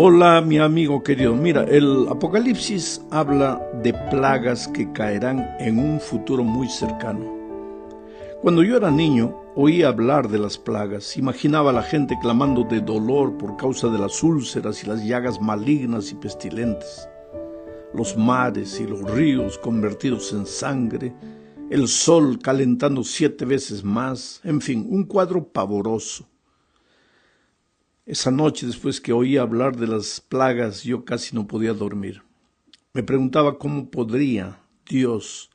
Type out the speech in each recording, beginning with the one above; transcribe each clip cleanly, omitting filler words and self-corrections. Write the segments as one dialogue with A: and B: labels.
A: Hola, mi amigo querido. Mira, el Apocalipsis habla de plagas que caerán en un futuro muy cercano. Cuando yo era niño, oía hablar de las plagas. Imaginaba a la gente clamando de dolor por causa de las úlceras y las llagas malignas y pestilentes. Los mares y los ríos convertidos en sangre, el sol calentando 7 veces más, en fin, un cuadro pavoroso. Esa noche, después que oí hablar de las plagas, yo casi no podía dormir. Me preguntaba cómo podría Dios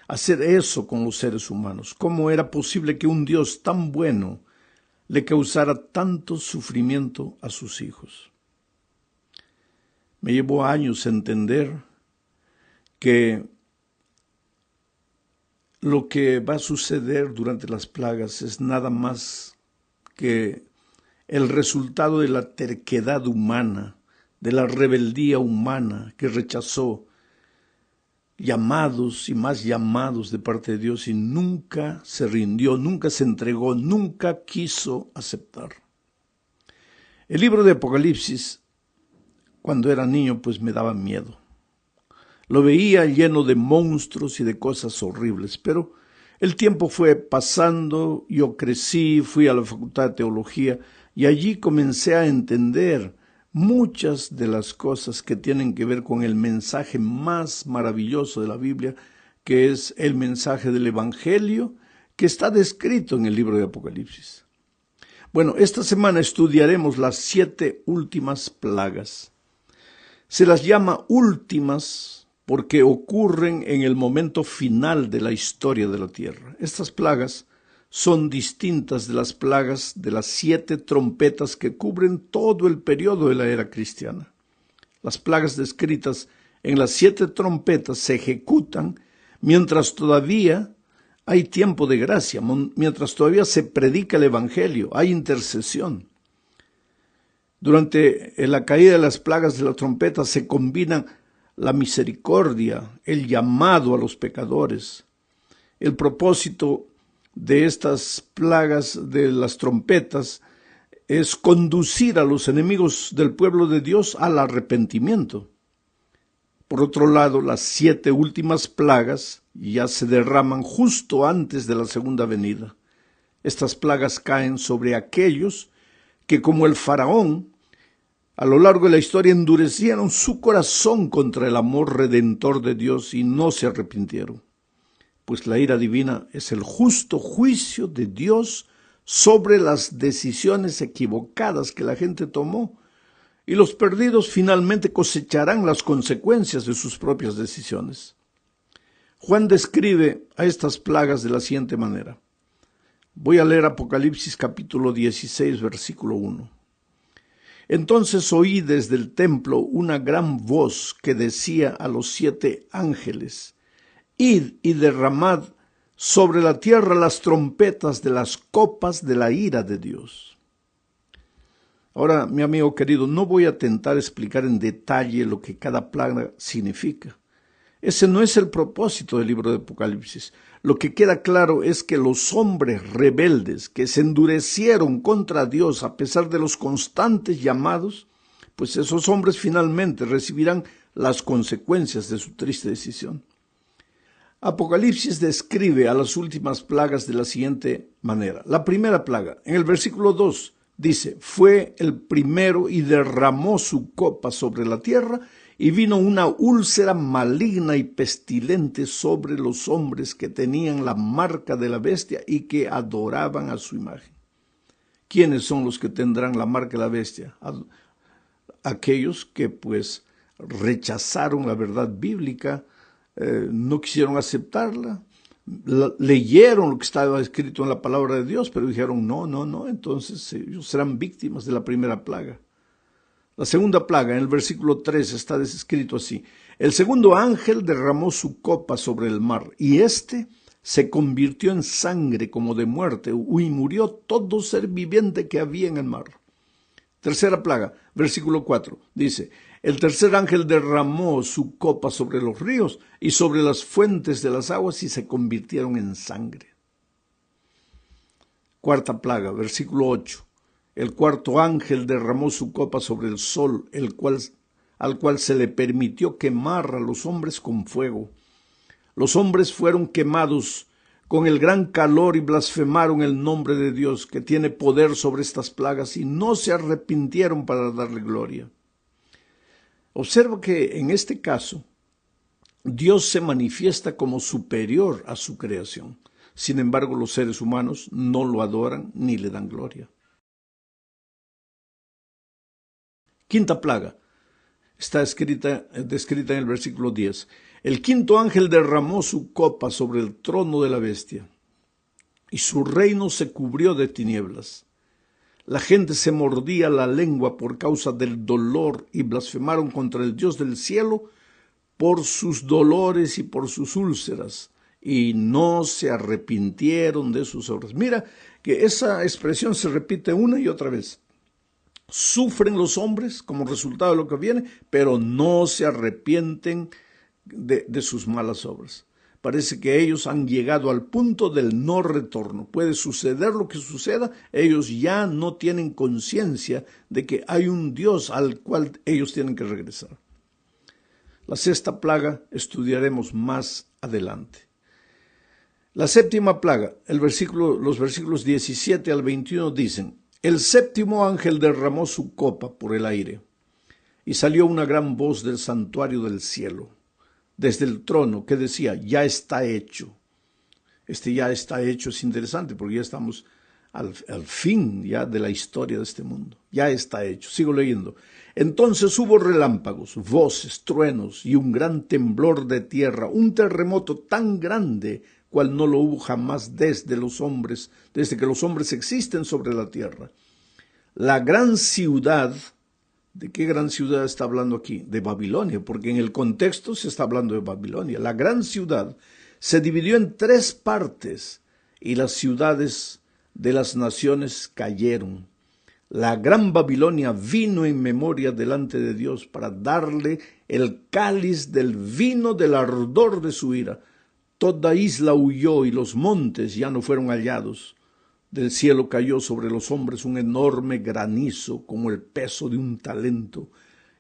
A: hacer eso con los seres humanos. ¿Cómo era posible que un Dios tan bueno le causara tanto sufrimiento a sus hijos? Me llevó años entender que lo que va a suceder durante las plagas es nada más que el resultado de la terquedad humana, de la rebeldía humana que rechazó llamados y más llamados de parte de Dios y nunca se rindió, nunca se entregó, nunca quiso aceptar. El libro de Apocalipsis, cuando era niño, pues me daba miedo. Lo veía lleno de monstruos y de cosas horribles, pero el tiempo fue pasando, yo crecí, fui a la Facultad de Teología y allí comencé a entender muchas de las cosas que tienen que ver con el mensaje más maravilloso de la Biblia, que es el mensaje del Evangelio que está descrito en el libro de Apocalipsis. Bueno, esta semana estudiaremos las 7 últimas plagas. Se las llama últimas porque ocurren en el momento final de la historia de la tierra. Estas plagas son distintas de las plagas de las 7 trompetas que cubren todo el periodo de la era cristiana. Las plagas descritas en las 7 trompetas se ejecutan mientras todavía hay tiempo de gracia, mientras todavía se predica el Evangelio, hay intercesión. Durante la caída de las plagas de la trompeta se combinan la misericordia, el llamado a los pecadores. El propósito de estas plagas de las trompetas es conducir a los enemigos del pueblo de Dios al arrepentimiento. Por otro lado, las 7 últimas plagas ya se derraman justo antes de la segunda venida. Estas plagas caen sobre aquellos que, como el faraón, a lo largo de la historia endurecieron su corazón contra el amor redentor de Dios y no se arrepintieron. Pues la ira divina es el justo juicio de Dios sobre las decisiones equivocadas que la gente tomó, y los perdidos finalmente cosecharán las consecuencias de sus propias decisiones. Juan describe a estas plagas de la siguiente manera. Voy a leer Apocalipsis capítulo 16, versículo 1. Entonces oí desde el templo una gran voz que decía a los 7 ángeles: Id y derramad sobre la tierra las trompetas de las copas de la ira de Dios. Ahora, mi amigo querido, no voy a tentar explicar en detalle lo que cada plaga significa. Ese no es el propósito del libro de Apocalipsis. Lo que queda claro es que los hombres rebeldes que se endurecieron contra Dios a pesar de los constantes llamados, pues esos hombres finalmente recibirán las consecuencias de su triste decisión. Apocalipsis describe a las últimas plagas de la siguiente manera. La primera plaga, en el versículo 2, dice: fue el primero y derramó su copa sobre la tierra, y vino una úlcera maligna y pestilente sobre los hombres que tenían la marca de la bestia y que adoraban a su imagen. ¿Quiénes son los que tendrán la marca de la bestia? Aquellos que pues rechazaron la verdad bíblica, no quisieron aceptarla, leyeron lo que estaba escrito en la palabra de Dios, pero dijeron no, entonces ellos serán víctimas de la primera plaga. La segunda plaga, en el versículo 3, está descrito así: el segundo ángel derramó su copa sobre el mar, y éste se convirtió en sangre como de muerte, y murió todo ser viviente que había en el mar. Tercera plaga, versículo 4, dice: el tercer ángel derramó su copa sobre los ríos y sobre las fuentes de las aguas, y se convirtieron en sangre. Cuarta plaga, versículo 8. El cuarto ángel derramó su copa sobre el sol, al cual se le permitió quemar a los hombres con fuego. Los hombres fueron quemados con el gran calor y blasfemaron el nombre de Dios, que tiene poder sobre estas plagas, y no se arrepintieron para darle gloria. Observa que en este caso, Dios se manifiesta como superior a su creación. Sin embargo, los seres humanos no lo adoran ni le dan gloria. Quinta plaga. Está descrita en el versículo 10. El quinto ángel derramó su copa sobre el trono de la bestia, y su reino se cubrió de tinieblas. La gente se mordía la lengua por causa del dolor y blasfemaron contra el Dios del cielo por sus dolores y por sus úlceras, y no se arrepintieron de sus obras. Mira que esa expresión se repite una y otra vez. Sufren los hombres como resultado de lo que viene, pero no se arrepienten de sus malas obras. Parece que ellos han llegado al punto del no retorno. Puede suceder lo que suceda, ellos ya no tienen conciencia de que hay un Dios al cual ellos tienen que regresar. La sexta plaga estudiaremos más adelante. La séptima plaga, los versículos 17 al 21 dicen: el séptimo ángel derramó su copa por el aire, y salió una gran voz del santuario del cielo, desde el trono, que decía: ya está hecho. Este ya está hecho es interesante porque ya estamos al fin ya de la historia de este mundo. Ya está hecho. Sigo leyendo. Entonces hubo relámpagos, voces, truenos y un gran temblor de tierra, un terremoto tan grande cual no lo hubo jamás desde que los hombres existen sobre la tierra. La gran ciudad, ¿de qué gran ciudad está hablando aquí? De Babilonia, porque en el contexto se está hablando de Babilonia. La gran ciudad se dividió en 3 partes y las ciudades de las naciones cayeron. La gran Babilonia vino en memoria delante de Dios para darle el cáliz del vino del ardor de su ira. Toda isla huyó y los montes ya no fueron hallados. Del cielo cayó sobre los hombres un enorme granizo como el peso de un talento.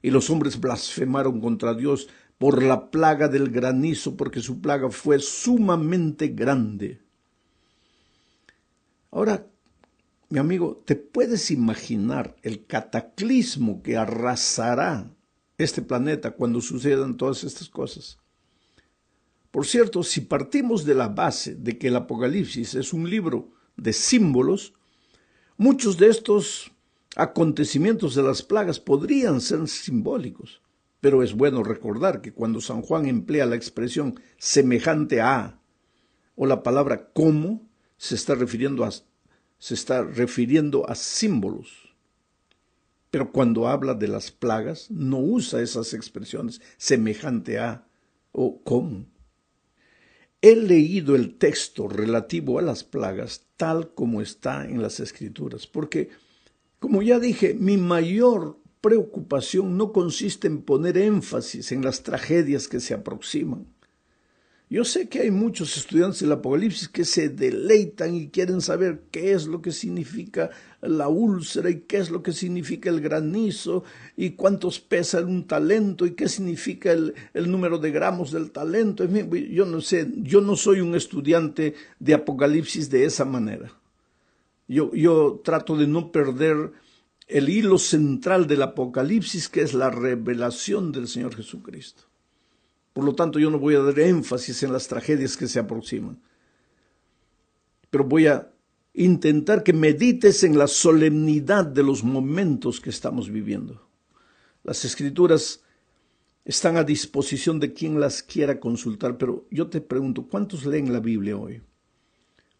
A: Y los hombres blasfemaron contra Dios por la plaga del granizo, porque su plaga fue sumamente grande. Ahora, mi amigo, ¿te puedes imaginar el cataclismo que arrasará este planeta cuando sucedan todas estas cosas? Por cierto, si partimos de la base de que el Apocalipsis es un libro de símbolos, muchos de estos acontecimientos de las plagas podrían ser simbólicos, pero es bueno recordar que cuando San Juan emplea la expresión semejante a o la palabra como, se está refiriendo a símbolos. Pero cuando habla de las plagas, no usa esas expresiones semejante a o como. He leído el texto relativo a las plagas tal como está en las Escrituras, porque, como ya dije, mi mayor preocupación no consiste en poner énfasis en las tragedias que se aproximan. Yo sé que hay muchos estudiantes del Apocalipsis que se deleitan y quieren saber qué es lo que significa la úlcera y qué es lo que significa el granizo y cuántos pesa un talento y qué significa el número de gramos del talento. Yo no sé, yo no soy un estudiante de Apocalipsis de esa manera. Yo trato de no perder el hilo central del Apocalipsis, que es la revelación del Señor Jesucristo. Por lo tanto, yo no voy a dar énfasis en las tragedias que se aproximan. Pero voy a intentar que medites en la solemnidad de los momentos que estamos viviendo. Las Escrituras están a disposición de quien las quiera consultar, pero yo te pregunto, ¿cuántos leen la Biblia hoy?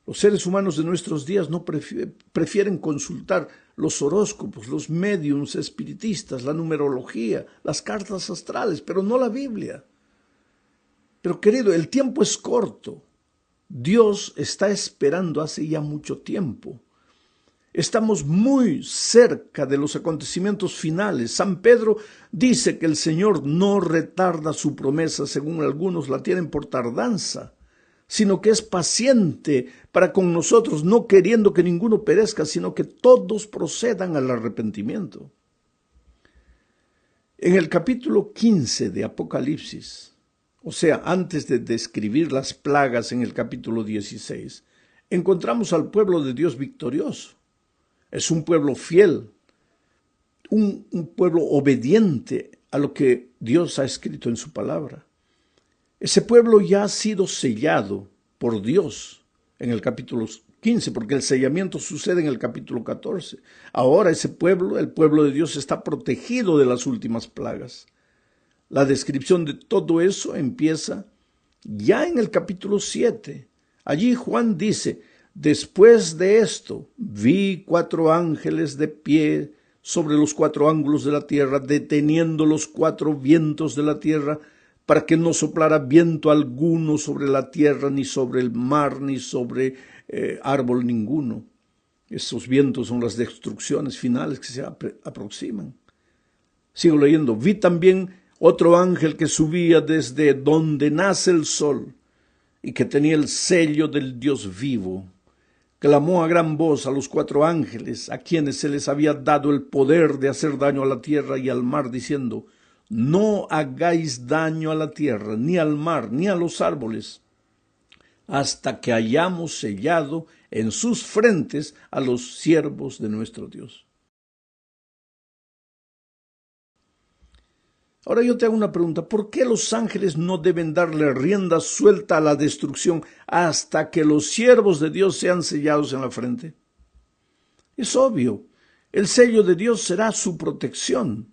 A: Los seres humanos de nuestros días no prefieren consultar los horóscopos, los médiums espiritistas, la numerología, las cartas astrales, pero no la Biblia. Pero querido, el tiempo es corto. Dios está esperando hace ya mucho tiempo. Estamos muy cerca de los acontecimientos finales. San Pedro dice que el Señor no retarda su promesa, según algunos la tienen por tardanza, sino que es paciente para con nosotros, no queriendo que ninguno perezca, sino que todos procedan al arrepentimiento. En el capítulo 15 de Apocalipsis, o sea, antes de describir las plagas en el capítulo 16, encontramos al pueblo de Dios victorioso. Es un pueblo fiel, un pueblo obediente a lo que Dios ha escrito en su palabra. Ese pueblo ya ha sido sellado por Dios en el capítulo 15, porque el sellamiento sucede en el capítulo 14. Ahora ese pueblo, el pueblo de Dios, está protegido de las últimas plagas. La descripción de todo eso empieza ya en el capítulo 7. Allí Juan dice: después de esto vi 4 ángeles de pie sobre los 4 ángulos de la tierra, deteniendo los 4 vientos de la tierra, para que no soplara viento alguno sobre la tierra, ni sobre el mar, ni sobre árbol ninguno. Esos vientos son las destrucciones finales que se aproximan. Sigo leyendo. Vi también otro ángel que subía desde donde nace el sol y que tenía el sello del Dios vivo. Clamó a gran voz a los 4 ángeles, a quienes se les había dado el poder de hacer daño a la tierra y al mar, diciendo: no hagáis daño a la tierra, ni al mar, ni a los árboles, hasta que hayamos sellado en sus frentes a los siervos de nuestro Dios. Ahora yo te hago una pregunta: ¿por qué los ángeles no deben darle rienda suelta a la destrucción hasta que los siervos de Dios sean sellados en la frente? Es obvio, el sello de Dios será su protección.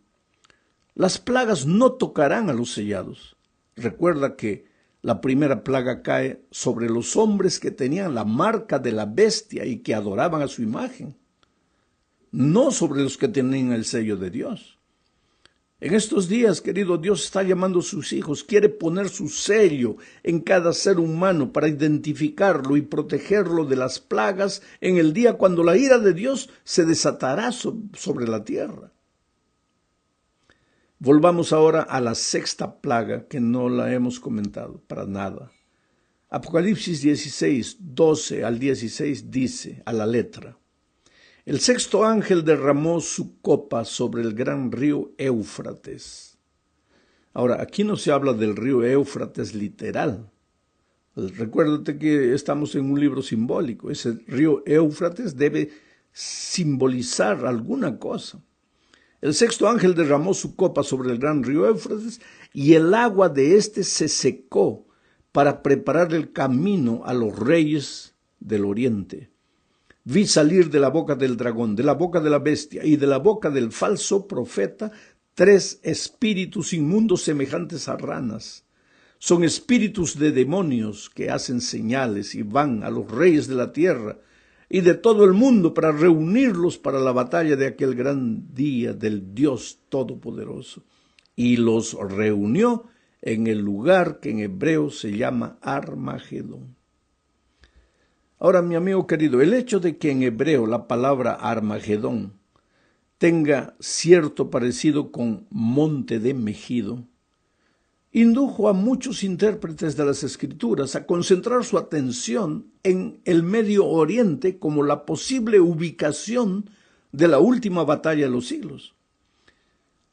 A: Las plagas no tocarán a los sellados. Recuerda que la primera plaga cae sobre los hombres que tenían la marca de la bestia y que adoraban a su imagen, no sobre los que tenían el sello de Dios. En estos días, querido, Dios está llamando a sus hijos, quiere poner su sello en cada ser humano para identificarlo y protegerlo de las plagas en el día cuando la ira de Dios se desatará sobre la tierra. Volvamos ahora a la 6ª plaga, que no la hemos comentado para nada. Apocalipsis 16, 12 al 16 dice a la letra: el 6º ángel derramó su copa sobre el gran río Éufrates. Ahora, aquí no se habla del río Éufrates literal. Recuérdate que estamos en un libro simbólico. Ese río Éufrates debe simbolizar alguna cosa. El 6º ángel derramó su copa sobre el gran río Éufrates y el agua de éste se secó para preparar el camino a los reyes del oriente. Vi salir de la boca del dragón, de la boca de la bestia y de la boca del falso profeta 3 espíritus inmundos semejantes a ranas. Son espíritus de demonios que hacen señales y van a los reyes de la tierra y de todo el mundo para reunirlos para la batalla de aquel gran día del Dios Todopoderoso. Y los reunió en el lugar que en hebreo se llama Armagedón. Ahora, mi amigo querido, el hecho de que en hebreo la palabra Armagedón tenga cierto parecido con monte de Megido, indujo a muchos intérpretes de las Escrituras a concentrar su atención en el Medio Oriente como la posible ubicación de la última batalla de los siglos.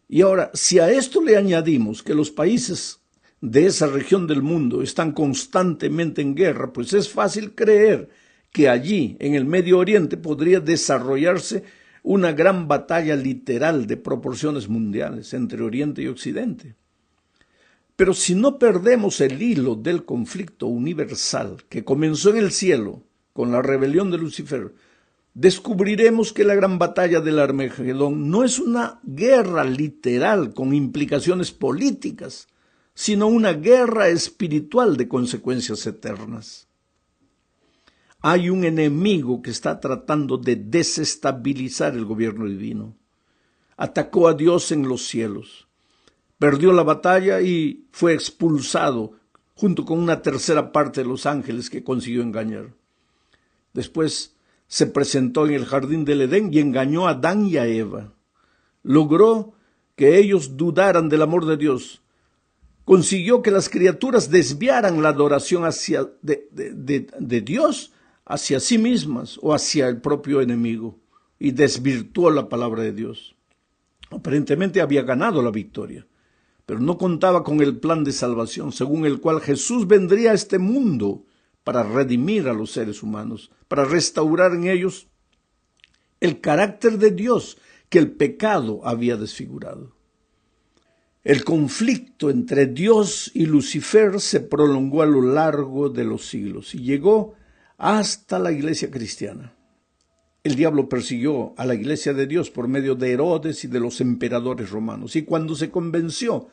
A: Y ahora, si a esto le añadimos que los países de esa región del mundo están constantemente en guerra, pues es fácil creer que allí, en el Medio Oriente, podría desarrollarse una gran batalla literal de proporciones mundiales entre Oriente y Occidente. Pero si no perdemos el hilo del conflicto universal que comenzó en el cielo con la rebelión de Lucifer, descubriremos que la gran batalla del Armagedón no es una guerra literal con implicaciones políticas, sino una guerra espiritual de consecuencias eternas. Hay un enemigo que está tratando de desestabilizar el gobierno divino. Atacó a Dios en los cielos. Perdió la batalla y fue expulsado junto con una tercera parte de los ángeles que consiguió engañar. Después se presentó en el jardín del Edén y engañó a Adán y a Eva. Logró que ellos dudaran del amor de Dios consiguió que las criaturas desviaran la adoración de Dios hacia sí mismas o hacia el propio enemigo y desvirtuó la palabra de Dios. Aparentemente había ganado la victoria, pero no contaba con el plan de salvación según el cual Jesús vendría a este mundo para redimir a los seres humanos, para restaurar en ellos el carácter de Dios que el pecado había desfigurado. El conflicto entre Dios y Lucifer se prolongó a lo largo de los siglos y llegó hasta la iglesia cristiana. El diablo persiguió a la iglesia de Dios por medio de Herodes y de los emperadores romanos, y cuando se convenció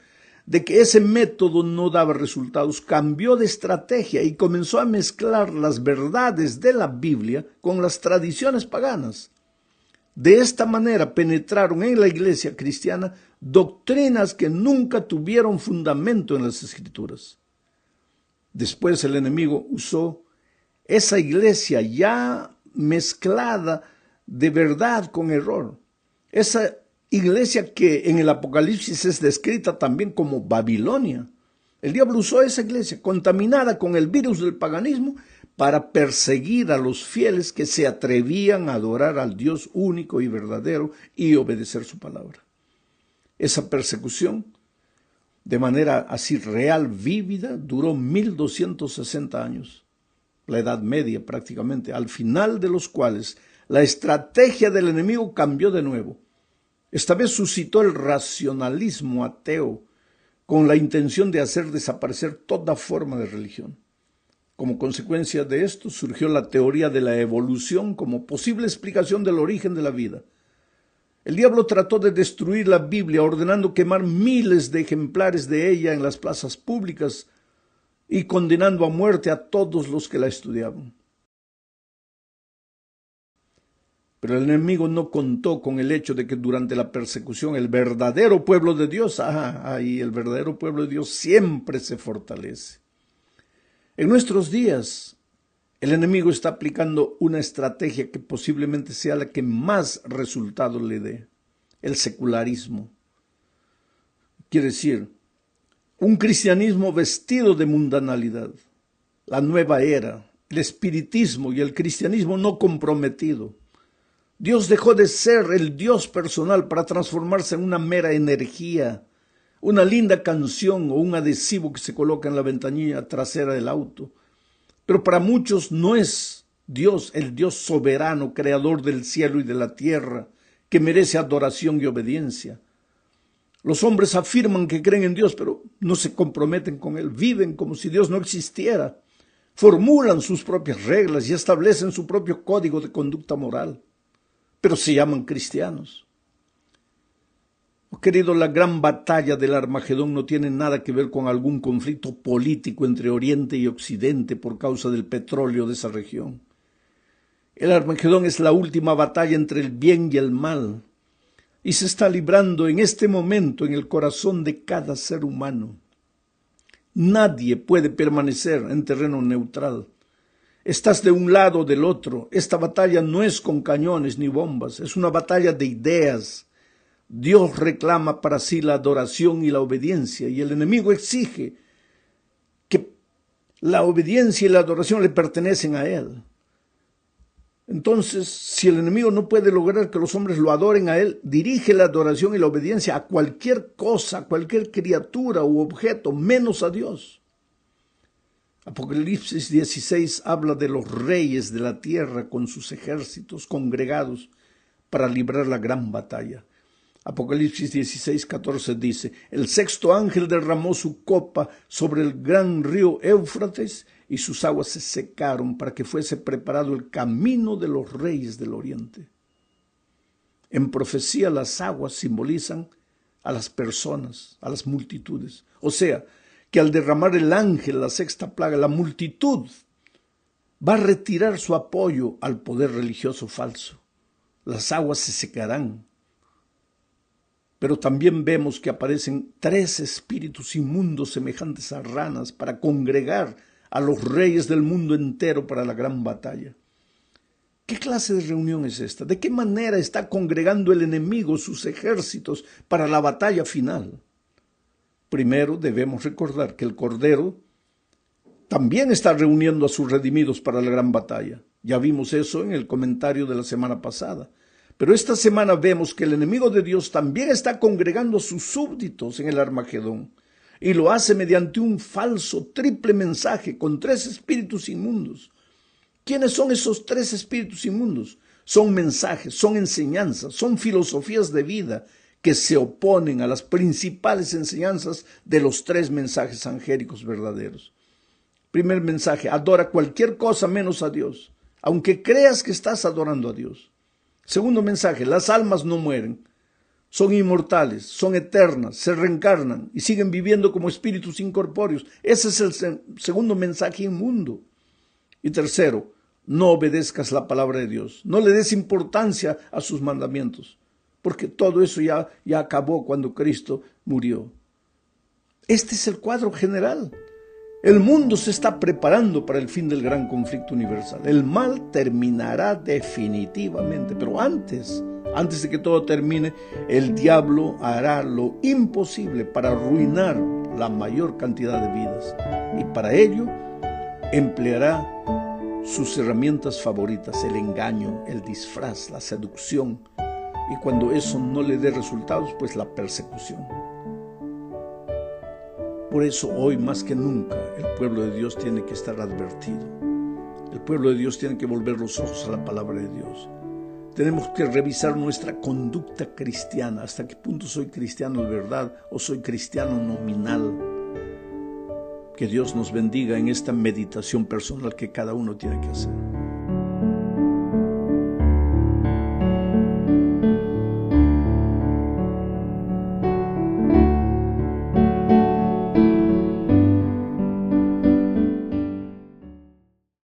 A: de que ese método no daba resultados, cambió de estrategia y comenzó a mezclar las verdades de la Biblia con las tradiciones paganas. De esta manera penetraron en la iglesia cristiana doctrinas que nunca tuvieron fundamento en las Escrituras. Después el enemigo usó esa iglesia ya mezclada de verdad con error. Esa iglesia que en el Apocalipsis es descrita también como Babilonia. El diablo usó esa iglesia contaminada con el virus del paganismo para perseguir a los fieles que se atrevían a adorar al Dios único y verdadero y obedecer su palabra. Esa persecución, de manera así real, vívida, duró 1260 años, la Edad Media prácticamente, al final de los cuales la estrategia del enemigo cambió de nuevo. Esta vez suscitó el racionalismo ateo con la intención de hacer desaparecer toda forma de religión. Como consecuencia de esto surgió la teoría de la evolución como posible explicación del origen de la vida. El diablo trató de destruir la Biblia ordenando quemar miles de ejemplares de ella en las plazas públicas y condenando a muerte a todos los que la estudiaban. Pero el enemigo no contó con el hecho de que durante la persecución el verdadero pueblo de Dios, el verdadero pueblo de Dios siempre se fortalece. En nuestros días, el enemigo está aplicando una estrategia que posiblemente sea la que más resultados le dé: el secularismo. Quiere decir, un cristianismo vestido de mundanalidad, la nueva era, el espiritismo y el cristianismo no comprometido. Dios dejó de ser el Dios personal para transformarse en una mera energía, una linda canción o un adhesivo que se coloca en la ventanilla trasera del auto. Pero para muchos no es Dios el Dios soberano, creador del cielo y de la tierra, que merece adoración y obediencia. Los hombres afirman que creen en Dios, pero no se comprometen con Él. Viven como si Dios no existiera. Formulan sus propias reglas y establecen su propio código de conducta moral, pero se llaman cristianos. Querido, la gran batalla del Armagedón no tiene nada que ver con algún conflicto político entre Oriente y Occidente por causa del petróleo de esa región. El Armagedón es la última batalla entre el bien y el mal, y se está librando en este momento en el corazón de cada ser humano. Nadie puede permanecer en terreno neutral. Estás de un lado o del otro. Esta batalla no es con cañones ni bombas, es una batalla de ideas. Dios reclama para sí la adoración y la obediencia, y el enemigo exige que la obediencia y la adoración le pertenecen a Él. Entonces, si el enemigo no puede lograr que los hombres lo adoren a Él, dirige la adoración y la obediencia a cualquier cosa, a cualquier criatura u objeto, menos a Dios. Apocalipsis 16 habla de los reyes de la tierra con sus ejércitos congregados para librar la gran batalla. Apocalipsis 16:14 dice: el sexto ángel derramó su copa sobre el gran río Éufrates y sus aguas se secaron para que fuese preparado el camino de los reyes del oriente. En profecía las aguas simbolizan a las personas, a las multitudes. O sea, que al derramar el ángel la sexta plaga, la multitud va a retirar su apoyo al poder religioso falso. Las aguas se secarán. Pero también vemos que aparecen 3 espíritus inmundos semejantes a ranas para congregar a los reyes del mundo entero para la gran batalla. ¿Qué clase de reunión es esta? ¿De qué manera está congregando el enemigo sus ejércitos para la batalla final? Primero debemos recordar que el Cordero también está reuniendo a sus redimidos para la gran batalla. Ya vimos eso en el comentario de la semana pasada. Pero esta semana vemos que el enemigo de Dios también está congregando a sus súbditos en el Armagedón. Y lo hace mediante un falso triple mensaje con 3 espíritus inmundos. ¿Quiénes son esos 3 espíritus inmundos? Son mensajes, son enseñanzas, son filosofías de vida que se oponen a las principales enseñanzas de los 3 mensajes angélicos verdaderos. Primer mensaje: adora cualquier cosa menos a Dios, aunque creas que estás adorando a Dios. Segundo mensaje: las almas no mueren, son inmortales, son eternas, se reencarnan y siguen viviendo como espíritus incorpóreos. Ese es el segundo mensaje inmundo. Y tercero: no obedezcas la palabra de Dios, no le des importancia a sus mandamientos, porque todo eso ya acabó cuando Cristo murió. Este es el cuadro general. El mundo se está preparando para el fin del gran conflicto universal. El mal terminará definitivamente, pero antes de que todo termine, el diablo hará lo imposible para arruinar la mayor cantidad de vidas. Y para ello empleará sus herramientas favoritas: el engaño, el disfraz, la seducción. Y cuando eso no le dé resultados, pues la persecución. Por eso hoy más que nunca el pueblo de Dios tiene que estar advertido. El pueblo de Dios tiene que volver los ojos a la palabra de Dios. Tenemos que revisar nuestra conducta cristiana. ¿Hasta qué punto soy cristiano de verdad o soy cristiano nominal? Que Dios nos bendiga en esta meditación personal que cada uno tiene que hacer.